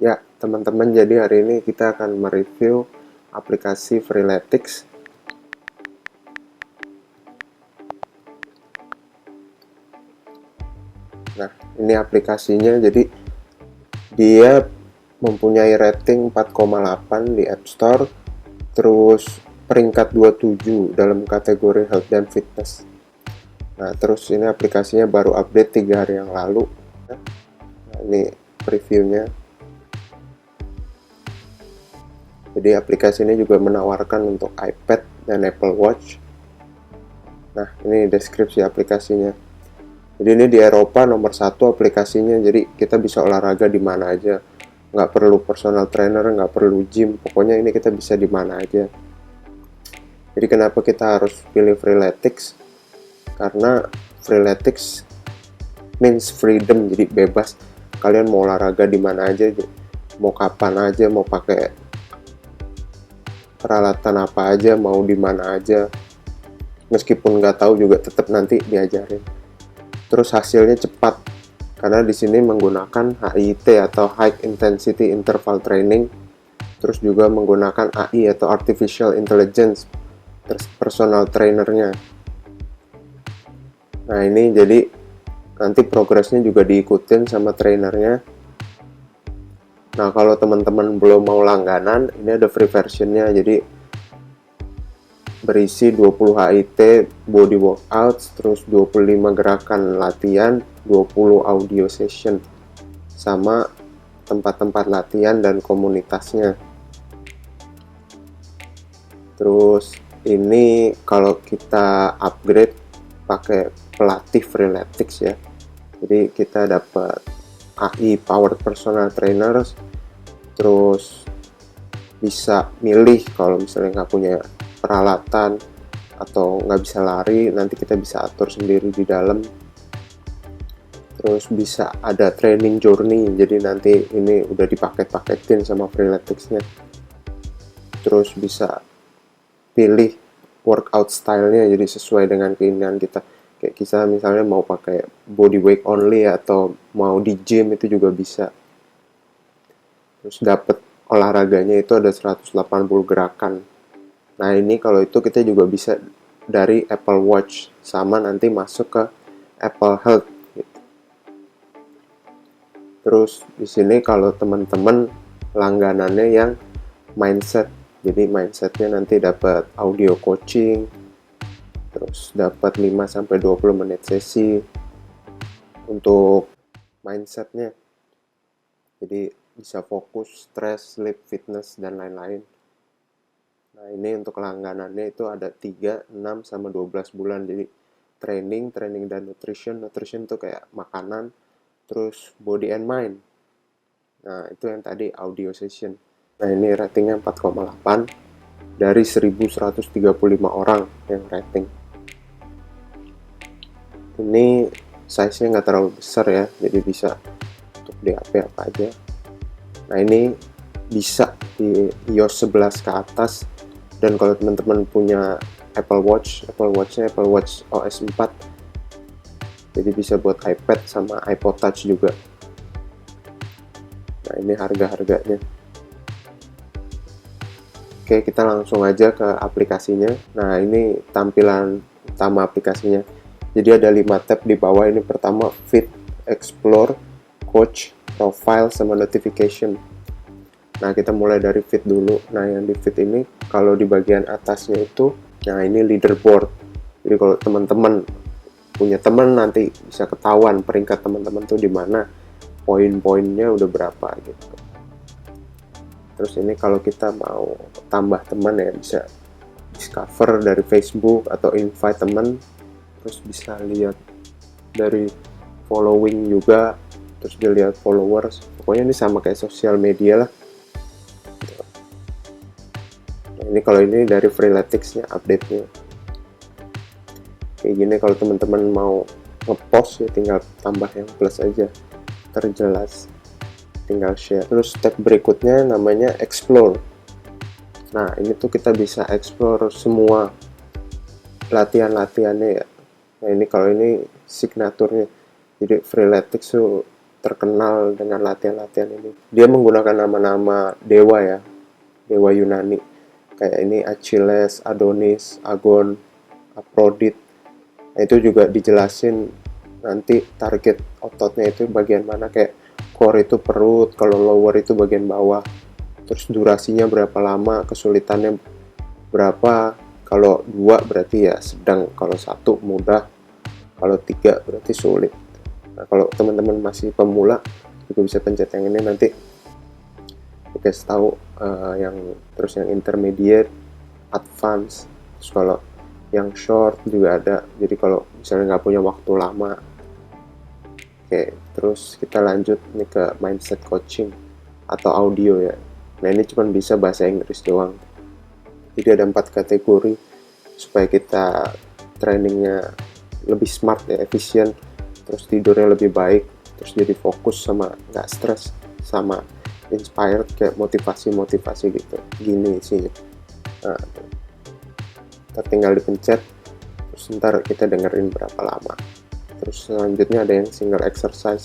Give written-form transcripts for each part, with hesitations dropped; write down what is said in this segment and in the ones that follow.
Ya, teman-teman, jadi hari ini kita akan mereview aplikasi Freeletics. Nah, ini aplikasinya, jadi dia mempunyai rating 4,8 di App Store, terus peringkat 27 dalam kategori health dan fitness. Nah, terus ini aplikasinya baru update 3 hari yang lalu. Nah, ini previewnya. Jadi aplikasi ini juga menawarkan untuk iPad dan Apple Watch. Nah, ini deskripsi aplikasinya. Jadi ini di Eropa nomor 1 aplikasinya, jadi kita bisa olahraga di mana aja. Nggak perlu personal trainer, nggak perlu gym, pokoknya ini kita bisa di mana aja. Jadi kenapa kita harus pilih Freeletics? Karena Freeletics means freedom, jadi bebas. Kalian mau olahraga di mana aja, mau kapan aja, mau pakai peralatan apa aja, mau di mana aja. Meskipun nggak tahu juga tetap nanti diajarin. Terus hasilnya cepat karena di sini menggunakan HIIT atau High Intensity Interval Training, terus juga menggunakan AI atau Artificial Intelligence personal trainernya. Nah, ini jadi nanti progresnya juga diikutin sama trainernya. Nah, kalau teman-teman belum mau langganan, ini ada free versionnya, jadi berisi 20 HIIT body workouts, terus 25 gerakan latihan, 20 audio session, sama tempat-tempat latihan dan komunitasnya. Terus ini kalau kita upgrade pakai pelatih Freeletics ya, jadi kita dapat AI powered personal trainers, terus bisa milih kalau misalnya nggak punya peralatan atau nggak bisa lari, nanti kita bisa atur sendiri di dalam. Terus bisa ada training journey, jadi nanti ini udah dipaket-paketin sama Freeletics-nya. Terus bisa pilih workout style-nya, jadi sesuai dengan keinginan kita. Kayak kita misalnya mau pakai body weight only atau mau di gym, itu juga bisa. Terus dapat olahraganya itu ada 180 gerakan. Nah, ini kalau itu kita juga bisa dari Apple Watch, sama nanti masuk ke Apple Health gitu. Terus di sini kalau teman-teman langganannya yang mindset, jadi mindsetnya nanti dapat audio coaching, terus dapat 5-20 menit sesi untuk mindsetnya, jadi bisa fokus, stress, sleep, fitness, dan lain-lain. Nah, ini untuk langganannya itu ada 3, 6, sama 12 bulan. Jadi training dan nutrition. Nutrition tuh kayak makanan, terus body and mind. Nah, itu yang tadi audio session. Nah, ini ratingnya 4,8 dari 1135 orang yang rating. Ini size-nya nggak terlalu besar ya, jadi bisa untuk di HP apa aja. Nah, ini bisa di iOS 11 ke atas. Dan kalau teman-teman punya Apple Watch-nya Apple Watch OS 4, jadi bisa buat iPad sama iPod Touch juga. Nah, ini harga-harganya. Oke, kita langsung aja ke aplikasinya. Nah, ini tampilan utama aplikasinya. Jadi ada 5 tab di bawah. Ini pertama Feed, Explore, Coach, Profile, sama Notification. Nah, kita mulai dari feed dulu. Nah, yang di feed ini, kalau di bagian atasnya itu, nah ini leaderboard. Jadi kalau teman-teman punya teman, nanti bisa ketahuan peringkat teman-teman tuh di mana, poin-poinnya udah berapa gitu. Terus ini kalau kita mau tambah teman ya, bisa discover dari Facebook atau invite teman. Terus bisa lihat dari following juga, terus dilihat followers. Pokoknya ini sama kayak sosial media lah. Ini kalau ini dari Freeletics-nya, update-nya. Kayak gini kalau teman-teman mau ngepost ya tinggal tambah yang plus aja, terjelas. Tinggal share. Terus step berikutnya namanya Explore. Nah, ini tuh kita bisa explore semua latihan-latihannya ya. Nah, ini kalau ini signaturnya. Jadi Freeletics tuh terkenal dengan latihan-latihan ini. Dia menggunakan nama-nama dewa ya, dewa Yunani. Kayak ini Achilles, Adonis, Agon, Aphrodite. Nah, itu juga dijelasin nanti target ototnya itu bagian mana, kayak core itu perut, kalau lower itu bagian bawah. Terus durasinya berapa lama, kesulitannya berapa. Kalau 2 berarti ya sedang, kalau 1 mudah, kalau 3 berarti sulit. Nah, kalau teman-teman masih pemula juga bisa pencet yang ini, nanti dikasih tahu yang terus yang intermediate, advance. Terus kalau yang short juga ada, jadi kalau misalnya nggak punya waktu lama. Oke, terus kita lanjut nih ke mindset coaching atau audio ya. Nah, ini cuma bisa bahasa Inggris doang. Jadi ada 4 kategori supaya kita trainingnya lebih smart ya, efisien, terus tidurnya lebih baik, terus jadi fokus sama nggak stres, sama inspired, kayak motivasi gitu. Gini sih. Nah, tinggal dipencet, terus ntar kita dengerin berapa lama. Terus selanjutnya ada yang single exercise.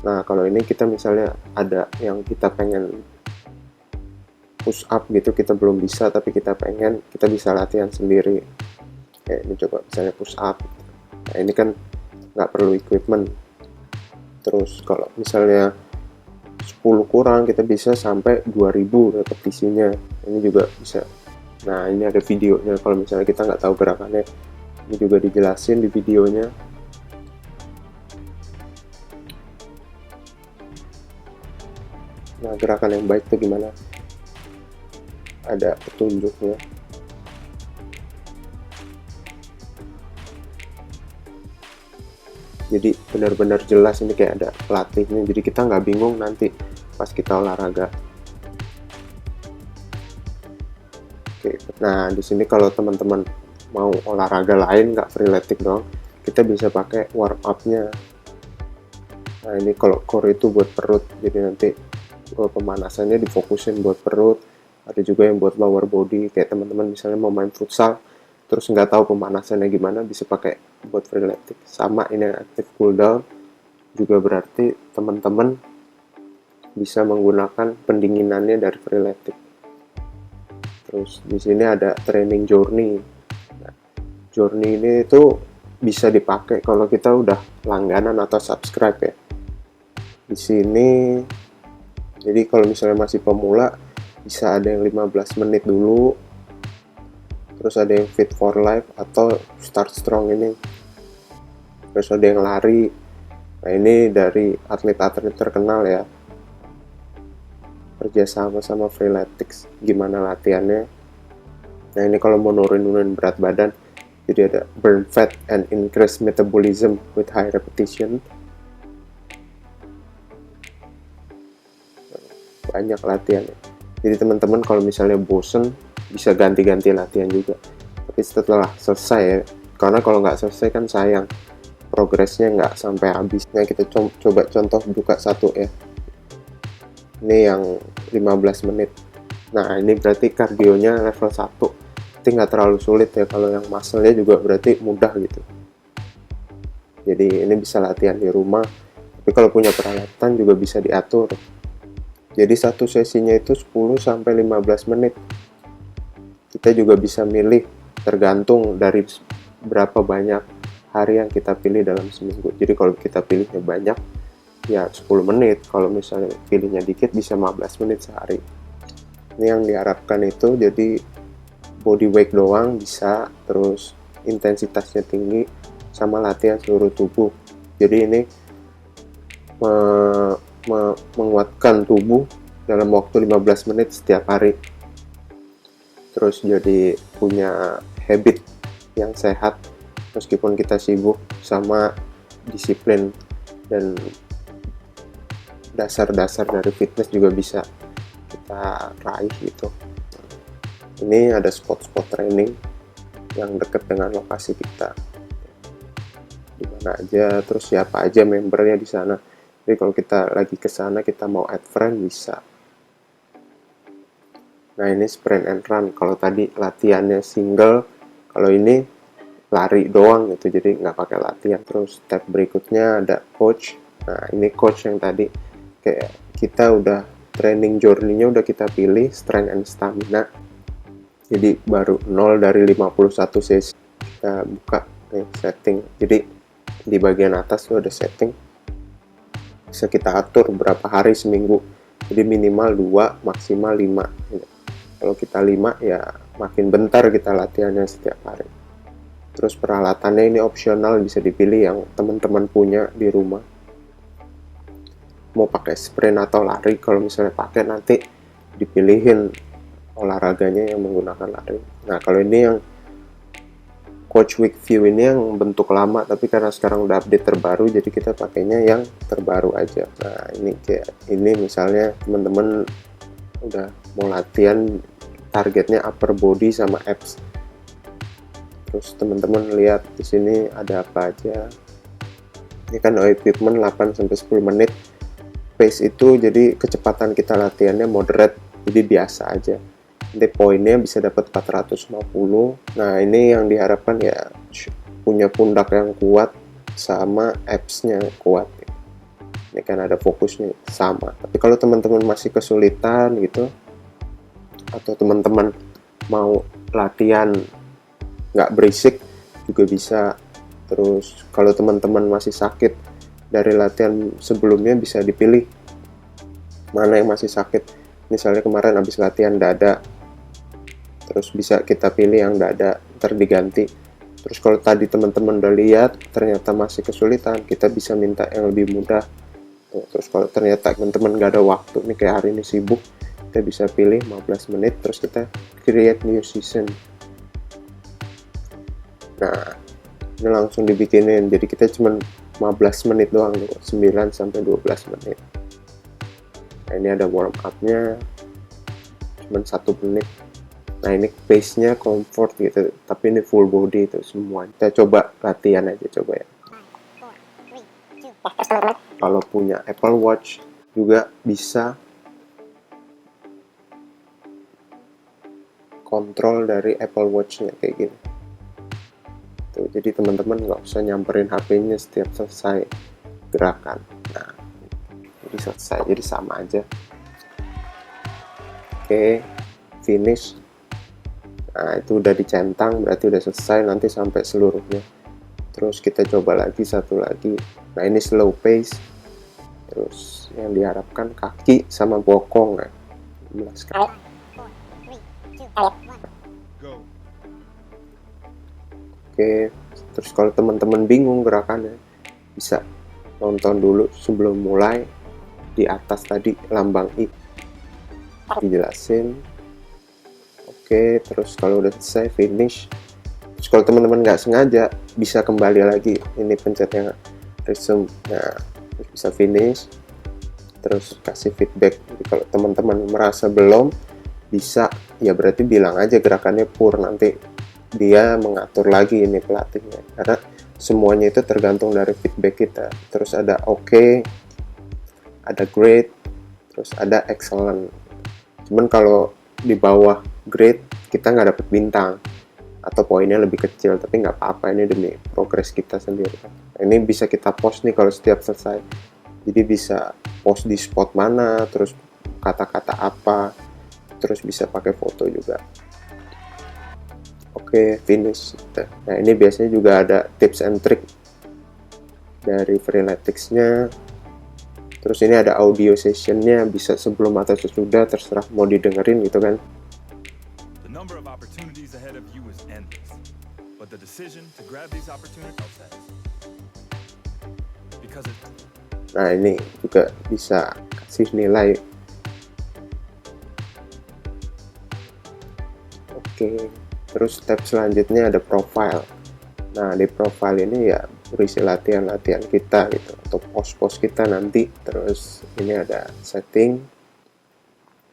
Nah, kalau ini kita misalnya ada yang kita pengen push up gitu, kita belum bisa tapi kita pengen, kita bisa latihan sendiri. Kayak ini coba misalnya push up. Nah, ini kan nggak perlu equipment. Terus kalau misalnya 10 kurang, kita bisa sampai 2000 repetisinya. Ini juga bisa. Nah, ini ada videonya kalau misalnya kita nggak tahu gerakannya. Ini juga dijelasin di videonya. Nah, gerakan yang baik itu gimana? Ada petunjuknya. Jadi benar-benar jelas, ini kayak ada pelatihnya, jadi kita nggak bingung nanti pas kita olahraga. Oke, nah di sini kalau teman-teman mau olahraga lain nggak freeletics doang, kita bisa pakai warm up-nya. Nah, ini kalau core itu buat perut, jadi nanti pemanasannya difokusin buat perut. Ada juga yang buat lower body, kayak teman-teman misalnya mau main futsal terus nggak tahu pemanasannya gimana, bisa pakai buat freeletics. Sama ini yang active cool down juga, berarti teman-teman bisa menggunakan pendinginannya dari freeletics. Terus di sini ada training journey. Nah, journey ini itu bisa dipakai kalau kita udah langganan atau subscribe ya. Di sini jadi kalau misalnya masih pemula, bisa ada yang 15 menit dulu, terus ada yang fit for life atau start strong ini, terus ada yang lari. Nah, ini dari atlet-atlet terkenal ya, kerjasama sama freeletics, gimana latihannya. Nah, ini kalau mau nurunin berat badan, jadi ada burn fat and increase metabolism with high repetition. Banyak latihannya. Jadi teman-teman kalau misalnya bosen, bisa ganti-ganti latihan juga. Tapi setelah selesai ya, karena kalau nggak selesai kan sayang, progresnya nggak sampai habis. Nah, kita coba contoh buka 1 ya. Ini yang 15 menit. Nah, ini berarti kardionya level 1. Itu nggak terlalu sulit ya. Kalau yang muscle-nya juga berarti mudah gitu. Jadi ini bisa latihan di rumah. Tapi kalau punya peralatan juga bisa diatur. Jadi satu sesinya itu 10-15 menit. Kita juga bisa milih tergantung dari berapa banyak hari yang kita pilih dalam seminggu. Jadi kalau kita pilihnya banyak, ya 10 menit. Kalau misalnya pilihnya dikit, bisa 15 menit sehari. Ini yang diharapkan itu, jadi body weight doang bisa, terus intensitasnya tinggi, sama latihan seluruh tubuh. Jadi ini menguatkan tubuh dalam waktu 15 menit setiap hari. Terus jadi punya habit yang sehat meskipun kita sibuk, sama disiplin dan dasar-dasar dari fitness juga bisa kita raih gitu. Ini ada spot-spot training yang dekat dengan lokasi kita, di mana aja, terus siapa aja membernya di sana. Jadi kalau kita lagi ke sana, kita mau add friend, bisa. Nah, ini sprint and run. Kalau tadi latihannya single, kalau ini lari doang gitu, jadi nggak pakai latihan. Terus step berikutnya ada coach. Nah ini coach yang tadi, kayak kita udah training journey-nya udah kita pilih, strength and stamina. Jadi baru 0 dari 51 sesi. Kita buka nih setting. Jadi di bagian atas tuh ada setting. Bisa kita atur berapa hari seminggu. Jadi minimal 2, maksimal 5. Kalau kita 5 ya makin bentar kita latihannya setiap hari. Terus peralatannya ini opsional, bisa dipilih yang teman-teman punya di rumah. Mau pakai sprint atau lari, kalau misalnya pakai nanti dipilihin olahraganya yang menggunakan lari. Nah kalau ini yang Coach Week View ini yang bentuk lama, tapi karena sekarang udah update terbaru, jadi kita pakainya yang terbaru aja. Nah ini kayak ini misalnya teman-teman udah mau latihan, targetnya upper body sama abs. Terus teman-teman lihat di sini ada apa aja. Ini kan equipment 8-10 menit. Pace itu jadi kecepatan kita latihannya moderate, jadi biasa aja. Nanti poinnya bisa dapat 450. Nah ini yang diharapkan ya punya pundak yang kuat sama abs-nya kuat. Ini kan ada fokusnya sama. Tapi kalau teman-teman masih kesulitan gitu, atau teman-teman mau latihan nggak berisik juga bisa. Terus kalau teman-teman masih sakit dari latihan sebelumnya, bisa dipilih mana yang masih sakit. Misalnya kemarin habis latihan dada, terus bisa kita pilih yang dada, ntar diganti. Terus kalau tadi teman-teman udah lihat ternyata masih kesulitan, kita bisa minta yang lebih mudah. Terus kalau ternyata teman-teman nggak ada waktu nih, kayak hari ini sibuk, kita bisa pilih 15 menit, terus kita create new season. Nah ini langsung dibikinin, jadi kita cuma 15 menit doang, 9-12 menit. Nah ini ada warm up-nya cuma 1 menit. Nah ini pace-nya comfort gitu, tapi ini full body itu semua. Kita coba latihan aja, coba ya. Kalau punya Apple Watch juga bisa kontrol dari Apple Watch-nya kayak gini. Tuh, jadi teman-teman nggak usah nyamperin HP-nya setiap selesai gerakan. Nah, jadi selesai, jadi sama aja. Oke, finish. Nah, itu udah dicentang, berarti udah selesai, nanti sampai seluruhnya. Terus kita coba lagi, satu lagi. Nah, ini slow pace. Terus yang diharapkan kaki sama bokong ya. 15 kali. Oke, terus kalau teman-teman bingung gerakannya, bisa nonton dulu sebelum mulai. Di atas tadi lambang I dijelasin. Oke, terus kalau udah selesai finish. Terus kalau teman-teman nggak sengaja, bisa kembali lagi. Ini pencet yang resume. Nah, bisa finish. Terus kasih feedback. Jadi kalau teman-teman merasa belum bisa, ya berarti bilang aja gerakannya poor, nanti dia mengatur lagi ini pelatihnya, karena semuanya itu tergantung dari feedback kita. Terus ada oke, ada great, terus ada excellent. Cuman kalau di bawah great kita nggak dapet bintang atau poinnya lebih kecil, tapi nggak apa-apa, ini demi progres kita sendiri. Nah, ini bisa kita post nih kalau setiap selesai, jadi bisa post di spot mana, terus kata-kata apa, terus bisa pakai foto juga. Oke, finish. Nah ini biasanya juga ada tips and trick dari Freeletics-nya. Terus ini ada audio session-nya, bisa sebelum atau sesudah, terserah mau didengerin gitu kan. Nah ini juga bisa kasih nilai. Oke. Terus step selanjutnya ada profile. Nah di profile ini ya berisi latihan-latihan kita gitu, atau pos-pos kita nanti. Terus ini ada setting.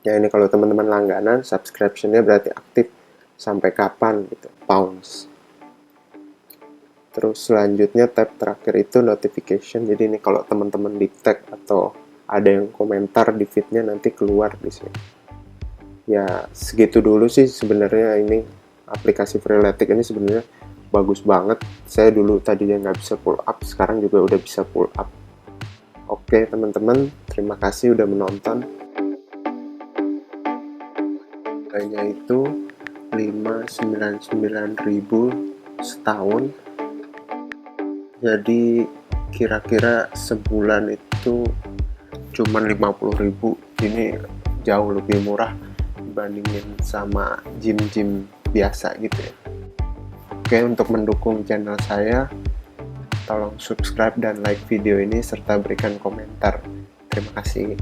Ya ini kalau teman-teman langganan, subscription-nya berarti aktif sampai kapan gitu, pounds. Terus selanjutnya tab terakhir itu notification. Jadi ini kalau teman-teman di tag atau ada yang komentar di feed-nya nanti keluar di sini. Ya segitu dulu sih sebenarnya. Ini aplikasi Freeletics ini sebenarnya bagus banget. Saya dulu tadinya nggak bisa pull up, sekarang juga udah bisa pull up. Oke teman-teman, terima kasih udah menonton. Harganya itu 599.000 setahun. Jadi kira-kira sebulan itu cuman 50.000. Ini jauh lebih murah dibandingin sama gym-gym biasa gitu ya. Oke, untuk mendukung channel saya, tolong subscribe dan like video ini serta berikan komentar. Terima kasih.